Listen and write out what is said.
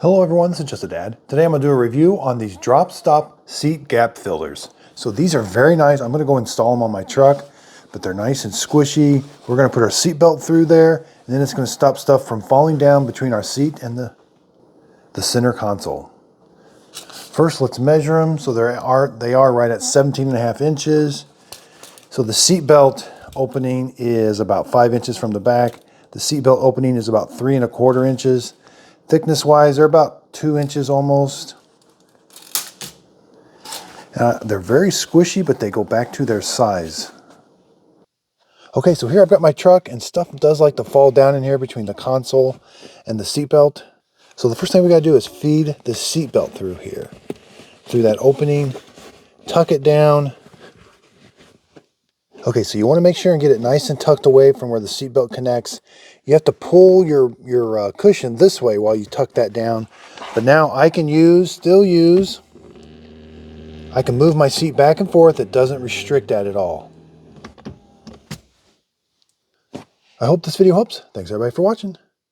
Hello everyone, this is Just a Dad. Today I'm going to do a review on these drop stop seat gap fillers. So these are very nice. I'm going to go install them on my truck, but they're nice and squishy. We're going to put our seat belt through there, and then it's going to stop stuff from falling down between our seat and the center console. First, let's measure them. So they are right at 17.5 inches. So the seat belt opening is about 5 inches from the back. The seat belt opening is about 3¼ inches. Thickness wise, they're about 2 inches almost. They're very squishy, but they go back to their size. Okay, so here I've got my truck, and stuff does like to fall down in here between the console and the seat belt. So the first thing we gotta do is feed the seat belt through here, through that opening, tuck it down. Okay, so you want to make sure and get it nice and tucked away from where the seat belt connects. You have to pull your cushion this way while you tuck that down. But now I can I can move my seat back and forth. It doesn't restrict that at all. I hope this video helps. Thanks everybody for watching.